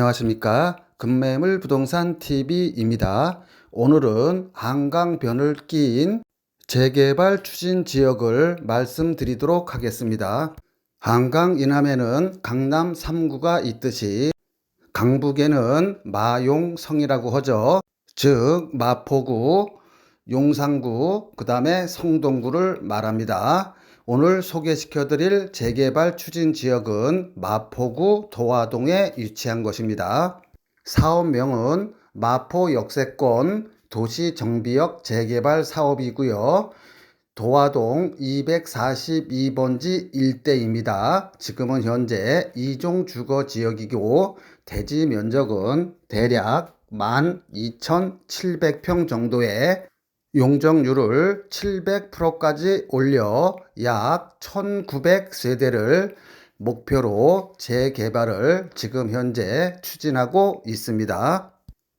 안녕하십니까. 금매물 부동산 TV입니다. 오늘은 한강변을 끼인 재개발 추진 지역을 말씀드리도록 하겠습니다. 한강 이남에는 강남 3구가 있듯이 강북에는 마용성이라고 하죠. 즉 마포구, 용산구, 그 다음에 성동구를 말합니다. 오늘 소개시켜드릴 재개발 추진 지역은 마포구 도화동에 위치한 것입니다. 사업명은 마포 역세권 도시정비역 재개발 사업이고요. 도화동 242번지 일대입니다. 지금은 현재 2종 주거지역이고 대지 면적은 대략 12,700평 정도에 용적률을 700%까지 올려 약 1,900세대를 목표로 재개발을 지금 현재 추진하고 있습니다.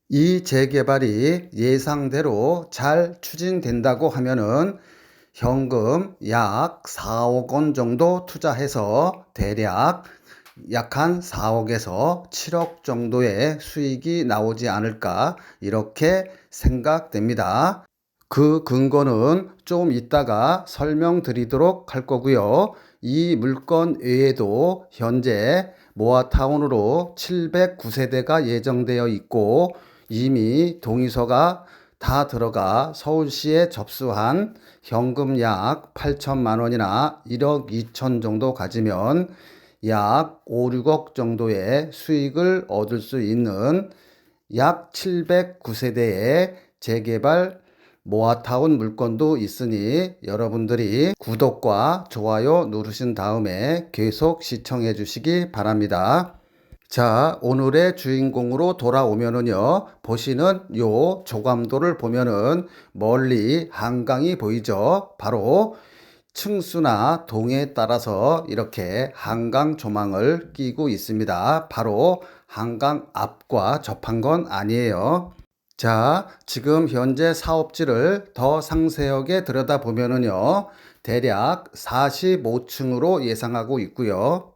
이 재개발이 예상대로 잘 추진된다고 하면은 현금 약 4억 원 정도 투자해서 대략 약 한 4억에서 7억 정도의 수익이 나오지 않을까 이렇게 생각됩니다. 그 근거는 좀 이따가 설명드리도록 할 거고요. 이 물건 외에도 현재 모아타운으로 709세대가 예정되어 있고 이미 동의서가 다 들어가 서울시에 접수한 현금 약 8천만 원이나 1억 2천 정도 가지면 약 5, 6억 정도의 수익을 얻을 수 있는 약 709세대의 재개발 모아타운 물건도 있으니 여러분들이 구독과 좋아요 누르신 다음에 계속 시청해 주시기 바랍니다. 자, 오늘의 주인공으로 돌아오면은요, 보시는 요 조감도를 보면은 멀리 한강이 보이죠? 바로 층수나 동에 따라서 이렇게 한강 조망을 끼고 있습니다. 바로 한강 앞과 접한 건 아니에요. 자, 지금 현재 사업지를 더 상세하게 들여다보면은요, 대략 45층으로 예상하고 있고요.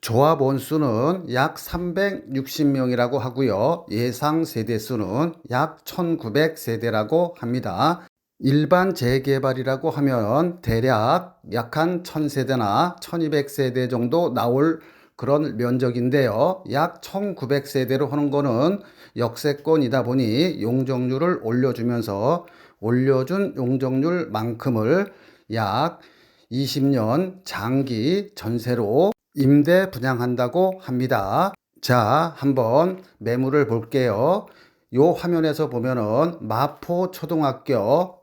조합 원수는 약 360명이라고 하고요. 예상 세대수는 약 1900세대라고 합니다. 일반 재개발이라고 하면 대략 약 한 1000세대나 1200세대 정도 나올 그런 면적인데요. 약 1900세대로 하는 거는 역세권이다 보니 용적률을 올려주면서 올려준 용적률만큼을 약 20년 장기 전세로 임대 분양한다고 합니다. 자, 한번 매물을 볼게요. 요 화면에서 보면은 마포 초등학교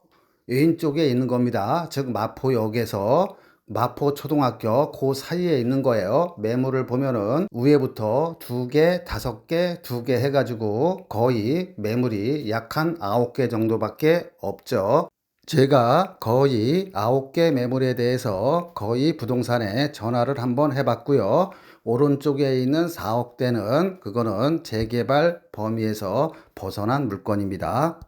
왼쪽에 있는 겁니다. 즉 마포역에서 마포 초등학교 그 사이에 있는 거예요. 매물을 보면은 위에부터 2개, 5개, 2개 해가지고 거의 매물이 약 한 9개 정도밖에 없죠. 제가 거의 9개 매물에 대해서 거의 부동산에 전화를 한번 해봤고요. 오른쪽에 있는 4억대는 그거는 재개발 범위에서 벗어난 물건입니다.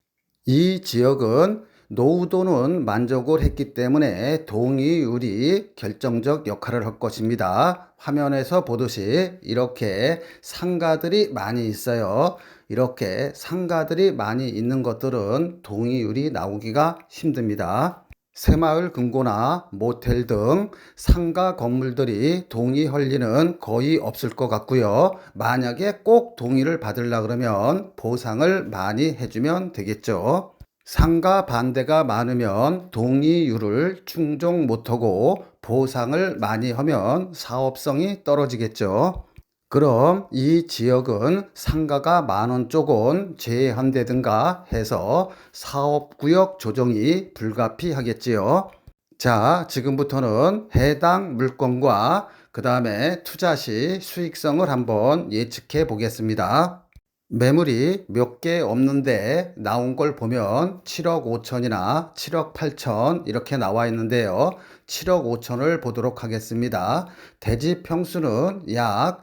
이 지역은 노후도는 만족을 했기 때문에 동의율이 결정적 역할을 할 것입니다. 화면에서 보듯이 이렇게 상가들이 많이 있어요. 이렇게 상가들이 많이 있는 것들은 동의율이 나오기가 힘듭니다. 새마을 금고나 모텔 등 상가 건물들이 동의할 리는 거의 없을 것 같고요. 만약에 꼭 동의를 받으려 그러면 보상을 많이 해주면 되겠죠. 상가 반대가 많으면 동의율을 충족 못하고 보상을 많이 하면 사업성이 떨어지겠죠. 그럼 이 지역은 상가가 많은 쪽은 제한되든가 해서 사업구역 조정이 불가피하겠지요. 자, 지금부터는 해당 물건과 그 다음에 투자 시 수익성을 한번 예측해 보겠습니다. 매물이 몇 개 없는데 나온 걸 보면 7억 5천이나 7억 8천 이렇게 나와 있는데요. 7억 5천을 보도록 하겠습니다. 대지 평수는 약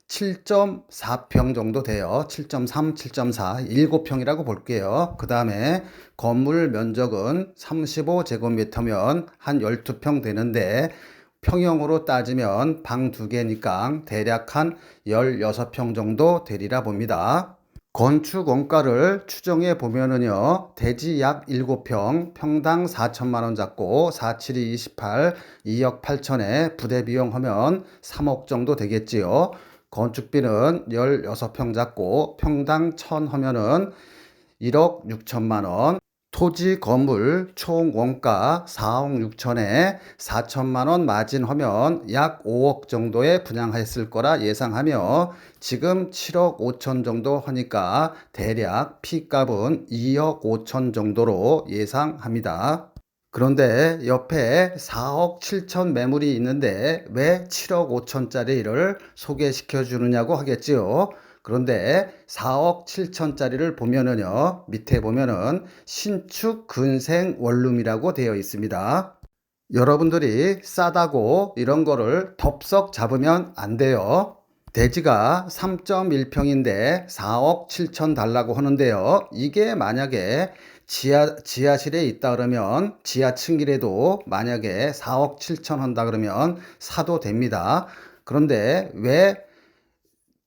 7.4평 정도 돼요. 7.3, 7.4, 7평이라고 볼게요. 그 다음에 건물 면적은 35제곱미터면 한 12평 되는데 평형으로 따지면 방 2개니까 대략 한 16평 정도 되리라 봅니다. 건축 원가를 추정해 보면은요, 대지 약 7평, 평당 4천만 원 잡고 472 28, 2억 8천에 부대 비용 하면 3억 정도 되겠지요. 건축비는 16평 잡고 평당 1천 하면은 1억 6천만 원. 토지 건물 총 원가 4억 6천에 4천만 원 마진하면 약 5억 정도에 분양했을 거라 예상하며 지금 7억 5천 정도 하니까 대략 피값은 2억 5천 정도로 예상합니다. 그런데 옆에 4억 7천 매물이 있는데 왜 7억 5천짜리를 소개시켜 주느냐고 하겠지요. 그런데 4억 7천짜리를 보면은요, 밑에 보면은 신축 근생 원룸이라고 되어 있습니다. 여러분들이 싸다고 이런 거를 덥석 잡으면 안 돼요. 대지가 3.1평인데 4억 7천 달라고 하는데요. 이게 만약에 지하실에 있다 그러면 지하층이라도 만약에 4억 7천 한다 그러면 사도 됩니다. 그런데 왜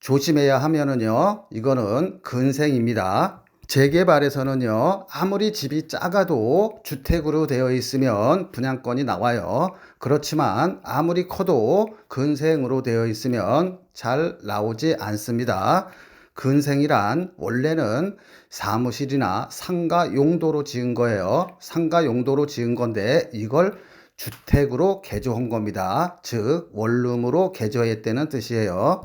조심해야 하면은요, 이거는 근생입니다. 재개발에서는요, 아무리 집이 작아도 주택으로 되어 있으면 분양권이 나와요. 그렇지만 아무리 커도 근생으로 되어 있으면 잘 나오지 않습니다. 근생이란 원래는 사무실이나 상가 용도로 지은 거예요. 상가 용도로 지은 건데 이걸 주택으로 개조한 겁니다. 즉 원룸으로 개조했다는 뜻이에요.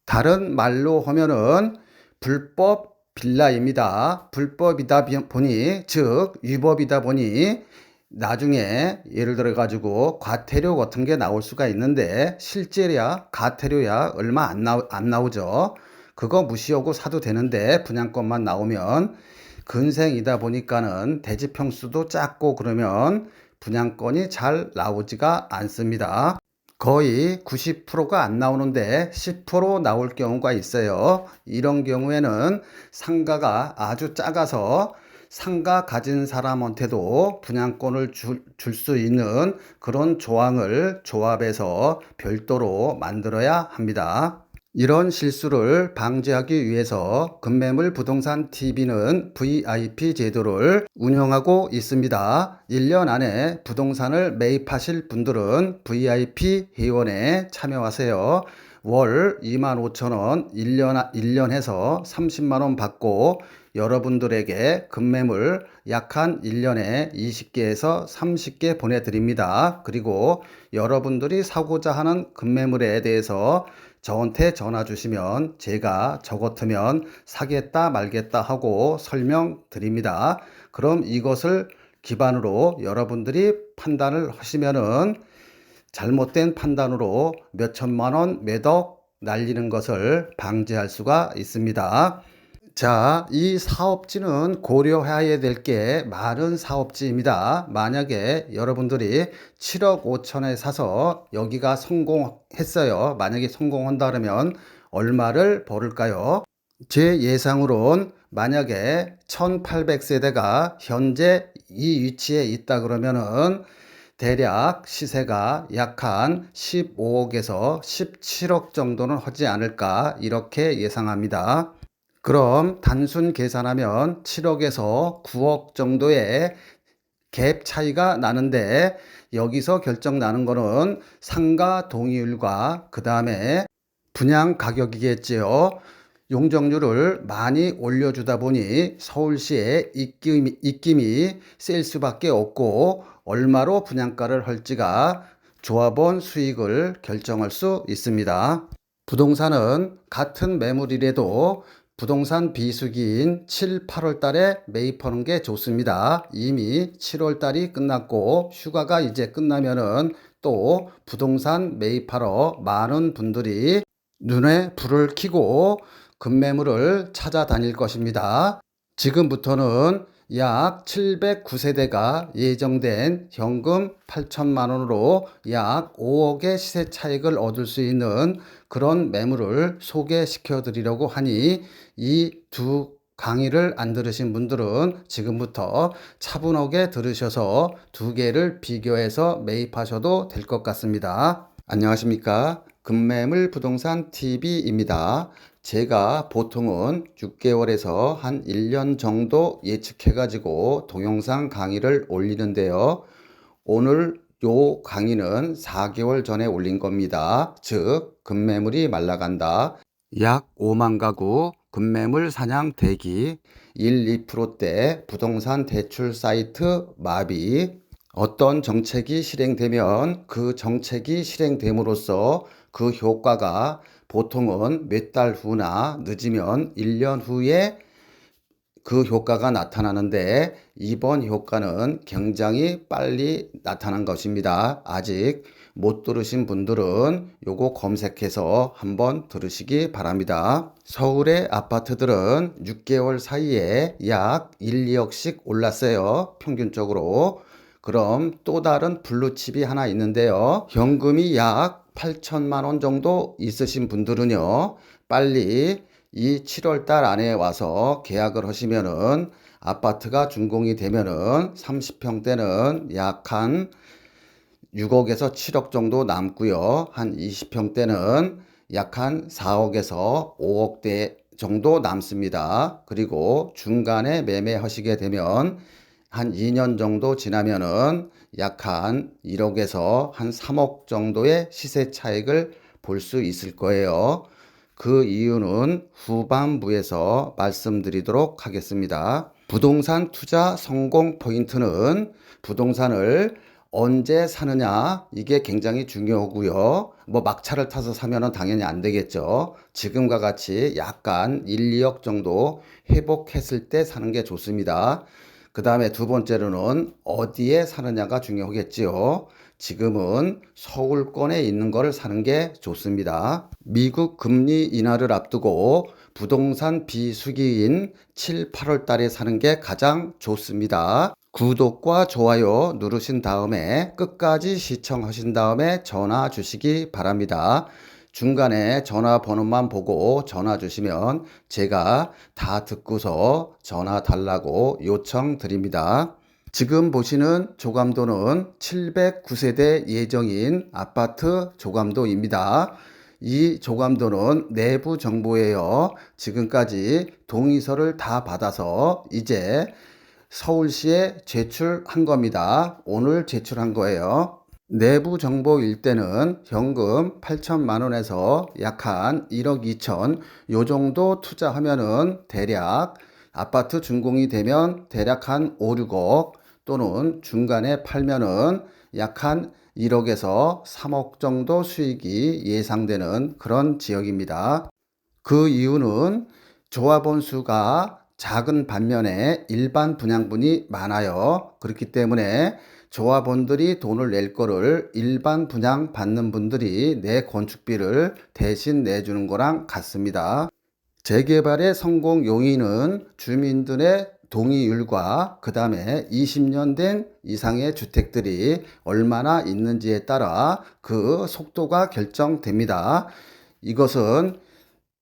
다른 말로 하면은 불법 빌라입니다. 불법이다 보니, 즉 위법이다 보니 나중에 예를 들어 가지고 과태료 같은 게 나올 수가 있는데 실제야 과태료야 얼마 안 나오죠. 그거 무시하고 사도 되는데 분양권만 나오면 근생이다 보니까는 대지 평수도 작고 그러면 분양권이 잘 나오지가 않습니다. 거의 90%가 안 나오는데 10% 나올 경우가 있어요. 이런 경우에는 상가가 아주 작아서 상가 가진 사람한테도 분양권을 줄 수 있는 그런 조항을 조합해서 별도로 만들어야 합니다. 이런 실수를 방지하기 위해서 금매물 부동산 TV는 VIP 제도를 운영하고 있습니다. 1년 안에 부동산을 매입하실 분들은 VIP 회원에 참여하세요. 월 25,000원 1년 해서 30만원 받고 여러분들에게 금매물 약 한 1년에 20개에서 30개 보내드립니다. 그리고 여러분들이 사고자 하는 금매물에 대해서 저한테 전화 주시면 제가 저 같으면 사겠다 말겠다 하고 설명드립니다. 그럼 이것을 기반으로 여러분들이 판단을 하시면은 잘못된 판단으로 몇 천만 원, 몇 억 날리는 것을 방지할 수가 있습니다. 자, 이 사업지는 고려해야 될 게 많은 사업지입니다. 만약에 여러분들이 7억 5천에 사서 여기가 성공했어요. 만약에 성공한다 그러면 얼마를 벌을까요? 제 예상으로는 만약에 1800세대가 현재 이 위치에 있다 그러면은 대략 시세가 약 한 15억에서 17억 정도는 하지 않을까 이렇게 예상합니다. 그럼 단순 계산하면 7억에서 9억 정도의 갭 차이가 나는데 여기서 결정 나는 거는 상가 동의율과 그 다음에 분양 가격이겠지요. 용적률을 많이 올려주다 보니 서울시의 입김이 셀 수밖에 없고 얼마로 분양가를 할지가 조합원 수익을 결정할 수 있습니다. 부동산은 같은 매물이라도 부동산 비수기인 7, 8월 달에 매입하는 게 좋습니다. 이미 7월 달이 끝났고 휴가가 이제 끝나면은 또 부동산 매입하러 많은 분들이 눈에 불을 켜고 급매물을 찾아다닐 것입니다. 지금부터는 약 709세대가 예정된 현금 8천만 원으로 약 5억의 시세 차익을 얻을 수 있는 그런 매물을 소개시켜 드리려고 하니 이 두 강의를 안 들으신 분들은 지금부터 차분하게 들으셔서 두 개를 비교해서 매입하셔도 될 것 같습니다. 안녕하십니까. 급매물 부동산 TV입니다. 제가 보통은 6개월에서 한 1년 정도 예측해가지고 동영상 강의를 올리는데요. 오늘 요 강의는 4개월 전에 올린 겁니다. 즉, 급매물이 말라간다. 약 5만 가구 급매물 사냥 대기 1, 2%대 부동산 대출 사이트 마비. 어떤 정책이 실행되면 그 정책이 실행됨으로써 그 효과가 보통은 몇 달 후나 늦으면 1년 후에 그 효과가 나타나는데 이번 효과는 굉장히 빨리 나타난 것입니다. 아직 못 들으신 분들은 요거 검색해서 한번 들으시기 바랍니다. 서울의 아파트들은 6개월 사이에 약 1, 2억씩 올랐어요. 평균적으로. 그럼 또 다른 블루칩이 하나 있는데요. 현금이 약 8천만 원 정도 있으신 분들은요. 빨리 이 7월 달 안에 와서 계약을 하시면은 아파트가 준공이 되면은 30평대는 약 한 6억에서 7억 정도 남고요. 한 20평대는 약 한 4억에서 5억대 정도 남습니다. 그리고 중간에 매매하시게 되면 한 2년 정도 지나면은 약 한 1억에서 한 3억 정도의 시세 차익을 볼 수 있을 거예요. 그 이유는 후반부에서 말씀드리도록 하겠습니다. 부동산 투자 성공 포인트는 부동산을 언제 사느냐, 이게 굉장히 중요하고요. 뭐 막차를 타서 사면은 당연히 안 되겠죠. 지금과 같이 약간 1, 2억 정도 회복했을 때 사는 게 좋습니다. 그 다음에 두 번째로는 어디에 사느냐가 중요하겠지요. 지금은 서울권에 있는 걸 사는 게 좋습니다. 미국 금리 인하를 앞두고 부동산 비수기인 7, 8월 달에 사는 게 가장 좋습니다. 구독과 좋아요 누르신 다음에 끝까지 시청하신 다음에 전화 주시기 바랍니다. 중간에 전화번호만 보고 전화 주시면 제가 다 듣고서 전화 달라고 요청드립니다. 지금 보시는 조감도는 709세대 예정인 아파트 조감도입니다. 이 조감도는 내부 정보예요. 지금까지 동의서를 다 받아서 이제 서울시에 제출한 겁니다. 오늘 제출한 거예요. 내부 정보일 때는 현금 8천만 원에서 약 한 1억 2천 요 정도 투자하면은 대략 아파트 준공이 되면 대략 한 5, 6억 또는 중간에 팔면은 약 한 1억에서 3억 정도 수익이 예상되는 그런 지역입니다. 그 이유는 조합원 수가 작은 반면에 일반 분양분이 많아요. 그렇기 때문에 조합원들이 돈을 낼 거를 일반 분양 받는 분들이 내 건축비를 대신 내주는 거랑 같습니다. 재개발의 성공 요인은 주민들의 동의율과 그 다음에 20년 된 이상의 주택들이 얼마나 있는지에 따라 그 속도가 결정됩니다. 이것은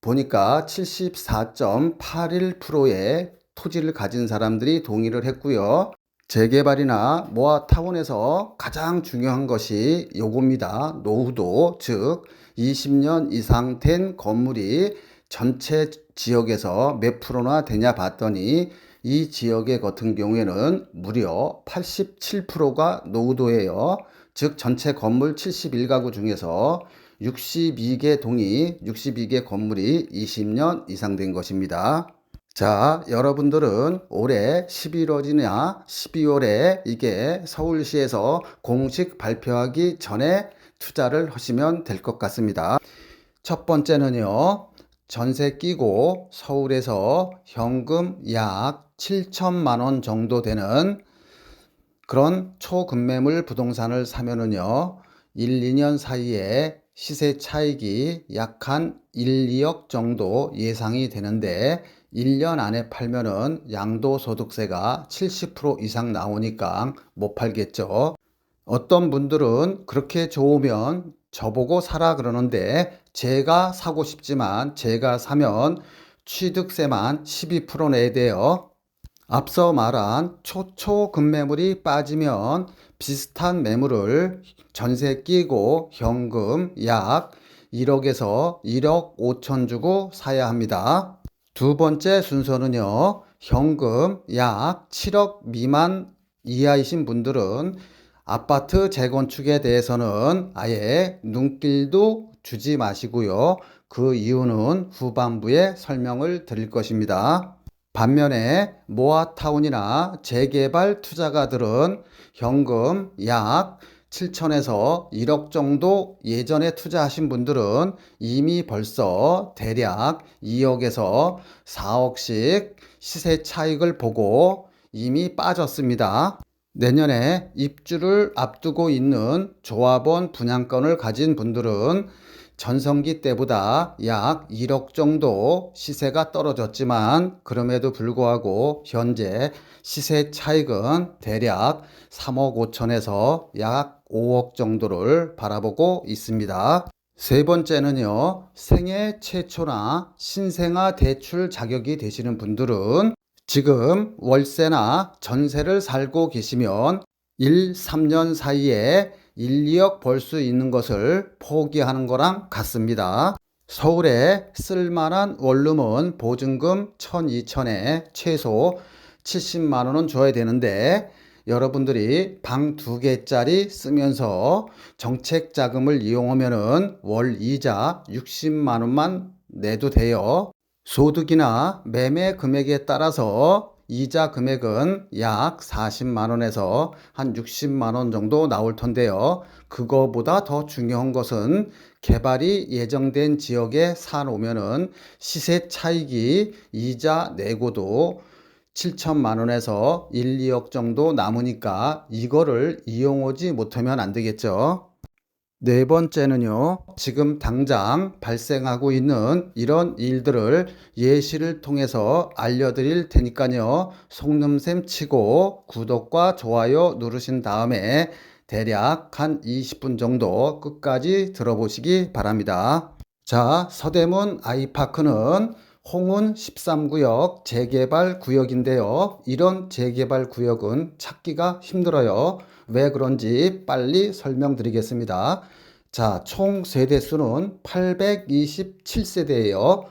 보니까 74.81%의 토지를 가진 사람들이 동의를 했고요. 재개발이나 모아타운에서 가장 중요한 것이 요겁니다. 노후도, 즉 20년 이상 된 건물이 전체 지역에서 몇 프로나 되냐 봤더니 이 지역의 같은 경우에는 무려 87%가 노후도예요. 즉 전체 건물 71가구 중에서 62개 동이 62개 건물이 20년 이상 된 것입니다. 자, 여러분들은 올해 11월이나 12월에 이게 서울시에서 공식 발표하기 전에 투자를 하시면 될 것 같습니다. 첫 번째는요, 전세 끼고 서울에서 현금 약 7천만 원 정도 되는 그런 초급매물 부동산을 사면은요, 1, 2년 사이에 시세 차익이 약 한 1, 2억 정도 예상이 되는데 1년 안에 팔면은 양도소득세가 70% 이상 나오니까 못 팔겠죠. 어떤 분들은 그렇게 좋으면 저보고 사라 그러는데 제가 사고 싶지만 제가 사면 취득세만 12% 내야 돼요. 앞서 말한 초초 급매물이 빠지면 비슷한 매물을 전세 끼고 현금 약 1억에서 1억 5천 주고 사야 합니다. 두 번째 순서는요, 현금 약 7억 미만 이하이신 분들은 아파트 재건축에 대해서는 아예 눈길도 주지 마시고요. 그 이유는 후반부에 설명을 드릴 것입니다. 반면에 모아타운이나 재개발 투자가들은 현금 약 7천에서 1억 정도 예전에 투자하신 분들은 이미 벌써 대략 2억에서 4억씩 시세 차익을 보고 이미 빠졌습니다. 내년에 입주를 앞두고 있는 조합원 분양권을 가진 분들은 전성기 때보다 약 1억 정도 시세가 떨어졌지만 그럼에도 불구하고 현재 시세 차익은 대략 3억 5천에서 약 5억 정도를 바라보고 있습니다. 세 번째는요, 생애 최초나 신생아 대출 자격이 되시는 분들은 지금 월세나 전세를 살고 계시면 1, 3년 사이에 1, 2억 벌 수 있는 것을 포기하는 거랑 같습니다. 서울에 쓸만한 원룸은 보증금 1,000, 2천에 최소 70만 원은 줘야 되는데 여러분들이 방 2개짜리 쓰면서 정책 자금을 이용하면은 월 이자 60만 원만 내도 돼요. 소득이나 매매 금액에 따라서 이자 금액은 약 40만 원에서 한 60만 원 정도 나올 텐데요. 그거보다 더 중요한 것은 개발이 예정된 지역에 사놓으면은 시세 차익이 이자 내고도 7천만 원에서 1, 2억 정도 남으니까 이거를 이용하지 못하면 안 되겠죠. 네 번째는요, 지금 당장 발생하고 있는 이런 일들을 예시를 통해서 알려드릴 테니까요, 속눈샘 치고 구독과 좋아요 누르신 다음에 대략 한 20분 정도 끝까지 들어보시기 바랍니다. 자, 서대문 아이파크는 홍은 13구역 재개발 구역인데요. 이런 재개발 구역은 찾기가 힘들어요. 왜 그런지 빨리 설명드리겠습니다. 자, 총 세대수는 827세대예요.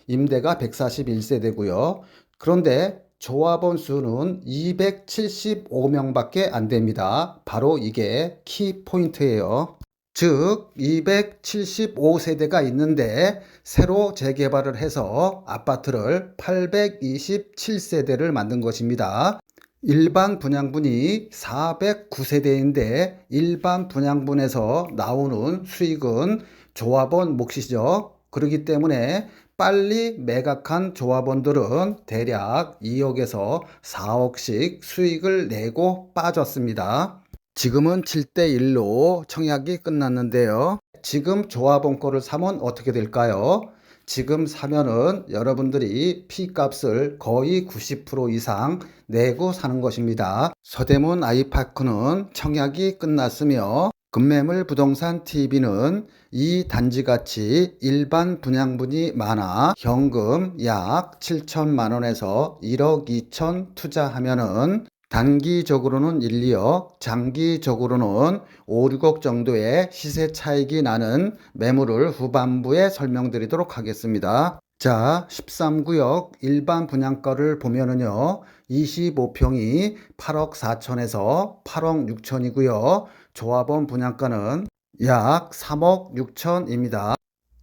임대가 141세대고요. 그런데 조합원 수는 275명밖에 안 됩니다. 바로 이게 키포인트예요. 즉 275세대가 있는데 새로 재개발을 해서 아파트를 827세대를 만든 것입니다. 일반 분양분이 409세대인데 일반 분양분에서 나오는 수익은 조합원 몫이죠. 그렇기 때문에 빨리 매각한 조합원들은 대략 2억에서 4억씩 수익을 내고 빠졌습니다. 지금은 7대1로 청약이 끝났는데요. 지금 조합원 거를 사면 어떻게 될까요? 지금 사면은 여러분들이 피값을 거의 90% 이상 내고 사는 것입니다. 서대문 아이파크는 청약이 끝났으며 금매물 부동산 TV는 이 단지같이 일반 분양분이 많아 현금 약 7천만 원에서 1억 2천 투자하면은 단기적으로는 1, 2억, 장기적으로는 5, 6억 정도의 시세 차익이 나는 매물을 후반부에 설명드리도록 하겠습니다. 자, 13구역 일반 분양가를 보면은요, 25평이 8억 4천에서 8억 6천이고요. 조합원 분양가는 약 3억 6천입니다.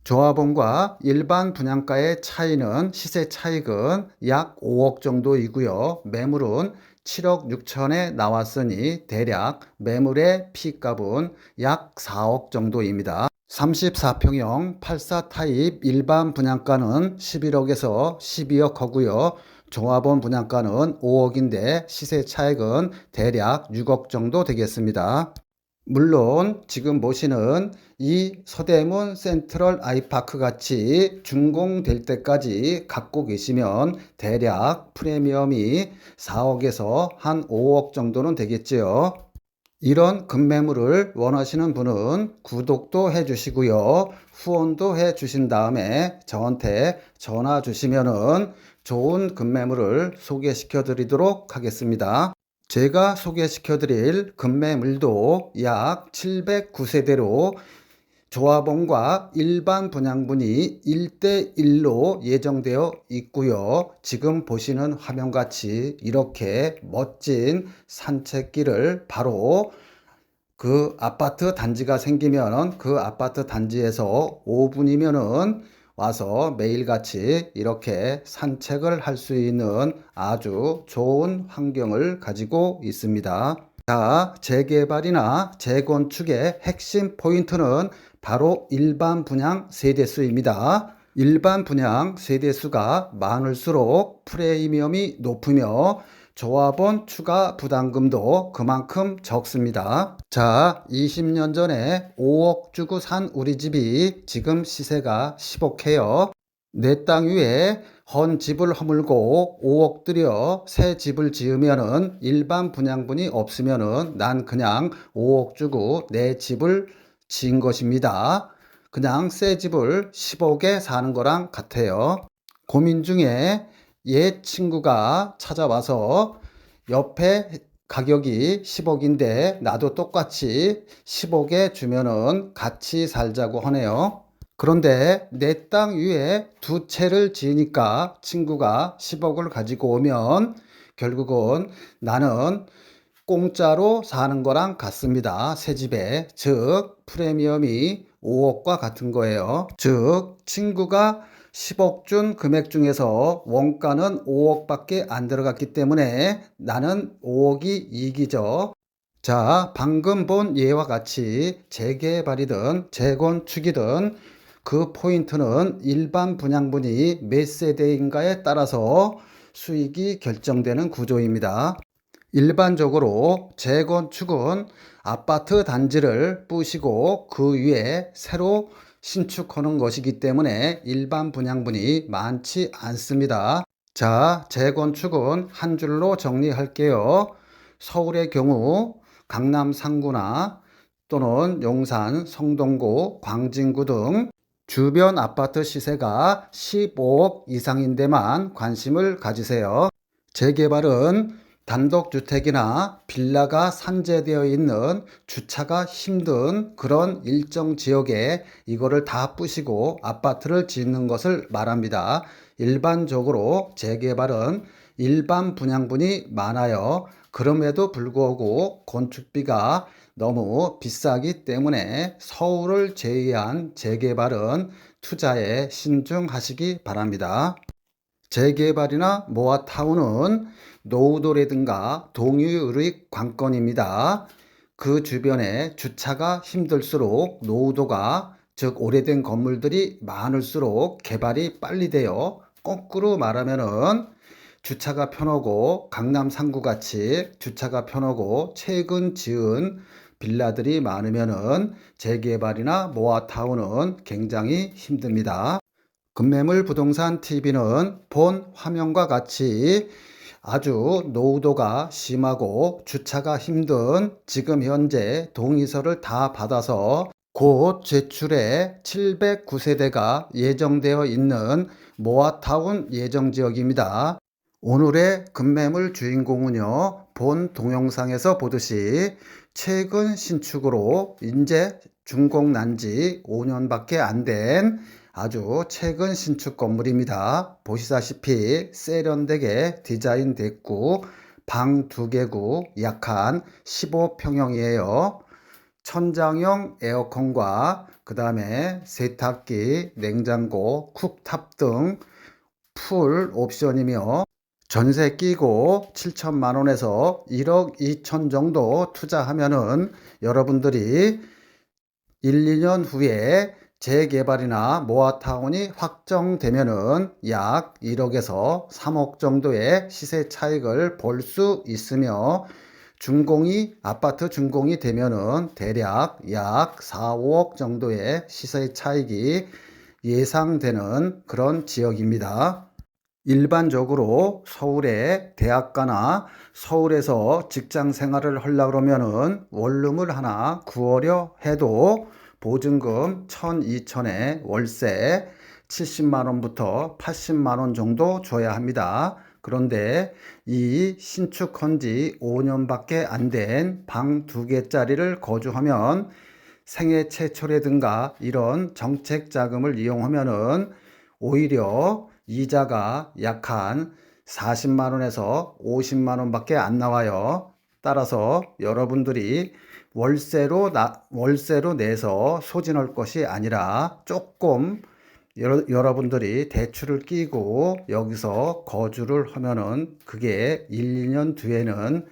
조합원과 일반 분양가의 차이는 시세 차익은 약 5억 정도이고요. 매물은 7억 6천에 나왔으니 대략 매물의 피값은 약 4억 정도입니다. 34평형 84 타입 일반 분양가는 11억에서 12억 하고요. 조합원 분양가는 5억인데 시세 차익은 대략 6억 정도 되겠습니다. 물론 지금 보시는 이 서대문 센트럴 아이파크 같이 준공될 때까지 갖고 계시면 대략 프리미엄이 4억에서 한 5억 정도는 되겠지요. 이런 급매물을 원하시는 분은 구독도 해주시고요. 후원도 해주신 다음에 저한테 전화 주시면은 좋은 급매물을 소개시켜 드리도록 하겠습니다. 제가 소개시켜 드릴 급매물도 약 709세대로 조합원과 일반 분양분이 1대1로 예정되어 있고요. 지금 보시는 화면같이 이렇게 멋진 산책길을 바로 그 아파트 단지가 생기면 그 아파트 단지에서 5분이면은 와서 매일같이 이렇게 산책을 할 수 있는 아주 좋은 환경을 가지고 있습니다. 자, 재개발이나 재건축의 핵심 포인트는 바로 일반 분양 세대수입니다. 일반 분양 세대수가 많을수록 프리미엄이 높으며 조합원 추가 부담금도 그만큼 적습니다. 자, 20년 전에 5억 주고 산 우리 집이 지금 시세가 10억해요. 내 땅 위에 헌 집을 허물고 5억 들여 새 집을 지으면은 일반 분양분이 없으면은 난 그냥 5억 주고 내 집을 지은 것입니다. 그냥 새 집을 10억에 사는 거랑 같아요. 고민 중에 옛 친구가 찾아와서 옆에 가격이 10억인데 나도 똑같이 10억에 주면은 같이 살자고 하네요. 그런데 내 땅 위에 두 채를 지으니까 친구가 10억을 가지고 오면 결국은 나는 공짜로 사는 거랑 같습니다. 새 집에. 즉, 프리미엄이 5억과 같은 거예요. 즉, 친구가 10억 준 금액 중에서 원가는 5억밖에 안 들어갔기 때문에 나는 5억이 이익이죠. 자, 방금 본 예와 같이 재개발이든 재건축이든 그 포인트는 일반 분양분이 몇 세대인가에 따라서 수익이 결정되는 구조입니다. 일반적으로 재건축은 아파트 단지를 부시고 그 위에 새로 신축하는 것이기 때문에 일반 분양분이 많지 않습니다. 자, 재건축은 한 줄로 정리할게요. 서울의 경우 강남 상구나 또는 용산, 성동구, 광진구 등 주변 아파트 시세가 15억 이상인 데만 관심을 가지세요. 재개발은 단독주택이나 빌라가 산재되어 있는 주차가 힘든 그런 일정 지역에 이거를 다 부시고 아파트를 짓는 것을 말합니다. 일반적으로 재개발은 일반 분양분이 많아요. 그럼에도 불구하고 건축비가 너무 비싸기 때문에 서울을 제외한 재개발은 투자에 신중하시기 바랍니다. 재개발이나 모아타운은 노후도라든가 동유의 관건입니다. 그 주변에 주차가 힘들수록 노후도가 즉 오래된 건물들이 많을수록 개발이 빨리 돼요. 거꾸로 말하면은 주차가 편하고 강남 상구 같이 주차가 편하고 최근 지은 빌라들이 많으면은 재개발이나 모아타운은 굉장히 힘듭니다. 급매물 부동산 TV는 본 화면과 같이 아주 노후도가 심하고 주차가 힘든 지금 현재 동의서를 다 받아서 곧 제출에 709세대가 예정되어 있는 모아타운 예정지역입니다. 오늘의 급매물 주인공은요, 본 동영상에서 보듯이 최근 신축으로 이제 준공 난지 5년밖에 안 된 아주 최근 신축 건물입니다. 보시다시피 세련되게 디자인 됐고 방 2개구 약 한 15평형이에요. 천장형 에어컨과 그 다음에 세탁기, 냉장고, 쿡탑 등 풀 옵션이며 전세 끼고 7천만 원에서 1억 2천 정도 투자하면은 여러분들이 1, 2년 후에 재개발이나 모아타운이 확정되면은 약 1억에서 3억 정도의 시세 차익을 볼 수 있으며 아파트 준공이 되면은 대략 약 4, 5억 정도의 시세 차익이 예상되는 그런 지역입니다. 일반적으로 서울의 대학가나 서울에서 직장 생활을 하려고 그러면은 원룸을 하나 구하려 해도 보증금 1,000, 2,000에 월세 70만 원부터 80만 원 정도 줘야 합니다. 그런데 이 신축한 지 5년밖에 안 된 방 2개짜리를 거주하면 생애 최초라든가 이런 정책 자금을 이용하면은 오히려 이자가 약 한 40만 원에서 50만 원밖에 안 나와요. 따라서 여러분들이 월세로 내서 소진할 것이 아니라 조금 여러분들이 대출을 끼고 여기서 거주를 하면은 그게 1, 2년 뒤에는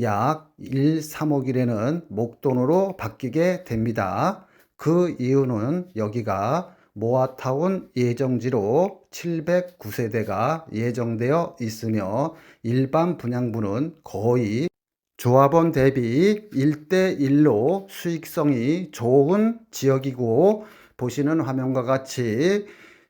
약 1, 3억일에는 목돈으로 바뀌게 됩니다. 그 이유는 여기가 모아타운 예정지로 709세대가 예정되어 있으며 일반 분양분은 거의 조합원 대비 1대1로 수익성이 좋은 지역이고 보시는 화면과 같이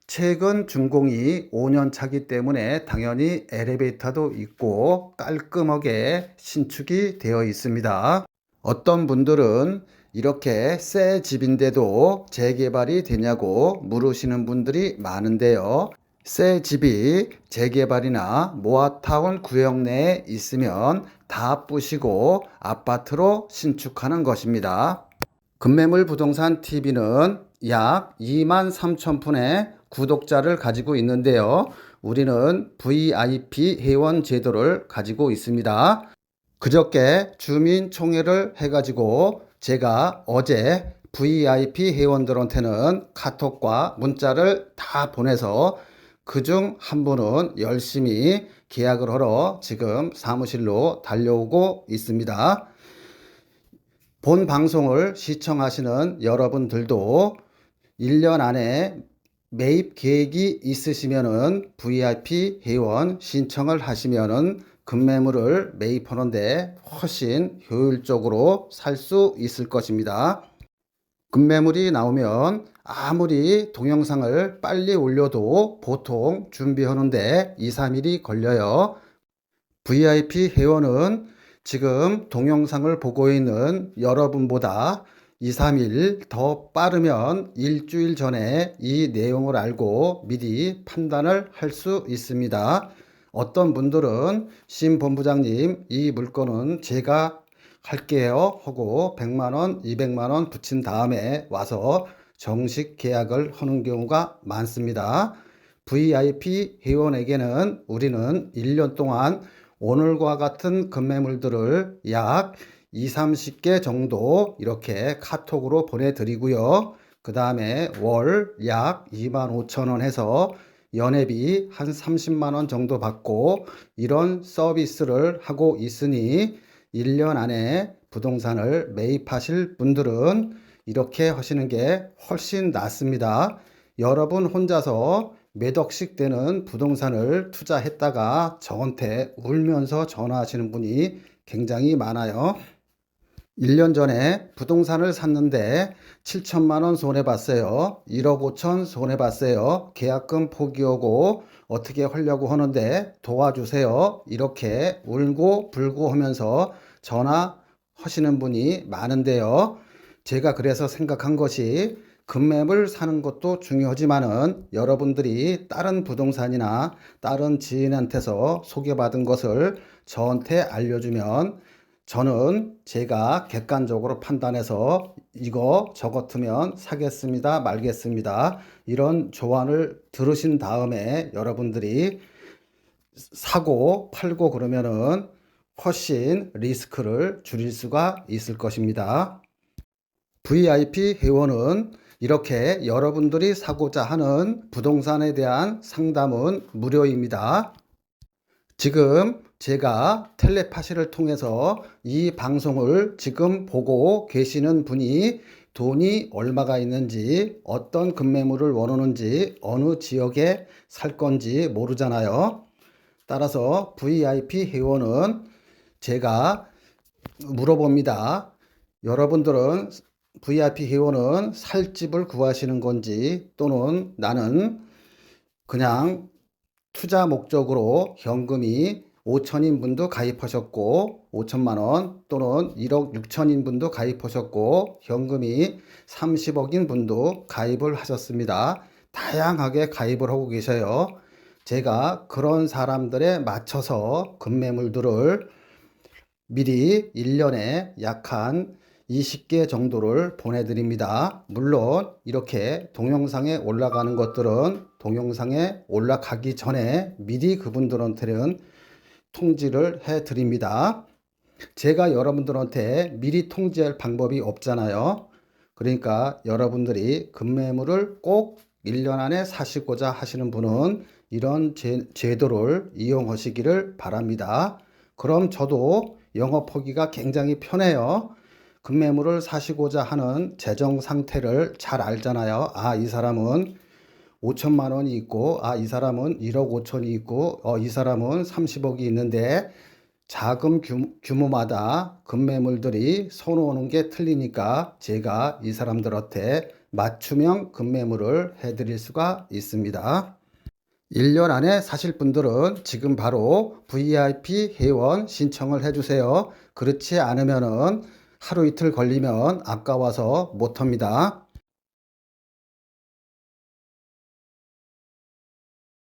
최근 준공이 5년 차기 때문에 당연히 엘리베이터도 있고 깔끔하게 신축이 되어 있습니다. 어떤 분들은 이렇게 새 집인데도 재개발이 되냐고 물으시는 분들이 많은데요. 새 집이 재개발이나 모아타운 구역 내에 있으면 다 부시고 아파트로 신축하는 것입니다. 금매물 부동산 TV는 약 2만 3천 분의 구독자를 가지고 있는데요. 우리는 VIP 회원 제도를 가지고 있습니다. 그저께 주민총회를 해가지고 제가 어제 VIP 회원들한테는 카톡과 문자를 다 보내서 그중 한 분은 열심히 계약을 하러 지금 사무실로 달려오고 있습니다. 본 방송을 시청하시는 여러분들도 1년 안에 매입 계획이 있으시면은 VIP 회원 신청을 하시면은 급매물을 매입하는데 훨씬 효율적으로 살 수 있을 것입니다. 급매물이 나오면 아무리 동영상을 빨리 올려도 보통 준비하는데 2, 3일이 걸려요. VIP 회원은 지금 동영상을 보고 있는 여러분보다 2, 3일 더 빠르면 일주일 전에 이 내용을 알고 미리 판단을 할 수 있습니다. 어떤 분들은 심 본부장님 이 물건은 제가 할게요 하고 100만 원, 200만 원 붙인 다음에 와서 정식 계약을 하는 경우가 많습니다. VIP 회원에게는 우리는 1년 동안 오늘과 같은 급매물들을 약 2, 30개 정도 이렇게 카톡으로 보내드리고요. 그 다음에 월 약 2만 5천 원 해서 연회비 한 30만 원 정도 받고 이런 서비스를 하고 있으니 1년 안에 부동산을 매입하실 분들은 이렇게 하시는 게 훨씬 낫습니다. 여러분 혼자서 몇 억씩 되는 부동산을 투자했다가 저한테 울면서 전화하시는 분이 굉장히 많아요. 1년 전에 부동산을 샀는데 7천만 원 손해봤어요. 1억 5천 손해봤어요. 계약금 포기하고 어떻게 하려고 하는데 도와주세요. 이렇게 울고 불고 하면서 전화하시는 분이 많은데요. 제가 그래서 생각한 것이 급매물 사는 것도 중요하지만은 여러분들이 다른 부동산이나 다른 지인한테서 소개받은 것을 저한테 알려주면 저는 제가 객관적으로 판단해서 이거 저 같으면 사겠습니다, 말겠습니다. 이런 조언을 들으신 다음에 여러분들이 사고 팔고 그러면은 훨씬 리스크를 줄일 수가 있을 것입니다. VIP 회원은 이렇게 여러분들이 사고자 하는 부동산에 대한 상담은 무료입니다. 지금 제가 텔레파시를 통해서 이 방송을 지금 보고 계시는 분이 돈이 얼마가 있는지, 어떤 급매물을 원하는지, 어느 지역에 살 건지 모르잖아요. 따라서 VIP 회원은 제가 물어봅니다. 여러분들은 VIP 회원은 살 집을 구하시는 건지 또는 나는 그냥 투자 목적으로 현금이 5천인 분도 가입하셨고 5천만 원 또는 1억 6천인 분도 가입하셨고 현금이 30억인 분도 가입을 하셨습니다. 다양하게 가입을 하고 계셔요. 제가 그런 사람들에 맞춰서 급매물들을 미리 1년에 약 한 20개 정도를 보내드립니다. 물론 이렇게 동영상에 올라가는 것들은 동영상에 올라가기 전에 미리 그분들한테는 통지를 해 드립니다. 제가 여러분들한테 미리 통지할 방법이 없잖아요. 그러니까 여러분들이 급매물을 꼭 1년 안에 사시고자 하시는 분은 이런 제도를 이용하시기를 바랍니다. 그럼 저도 영업하기가 굉장히 편해요. 급매물을 사시고자 하는 재정 상태를 잘 알잖아요. 아, 이 사람은 5천만 원이 있고, 아, 이 사람은 1억 5천이 있고, 이 사람은 30억이 있는데 자금 규모마다 급매물들이 선호하는 게 틀리니까 제가 이 사람들한테 맞춤형 급매물을 해드릴 수가 있습니다. 1년 안에 사실 분들은 지금 바로 VIP 회원 신청을 해주세요. 그렇지 않으면은 하루 이틀 걸리면 아까워서 못합니다.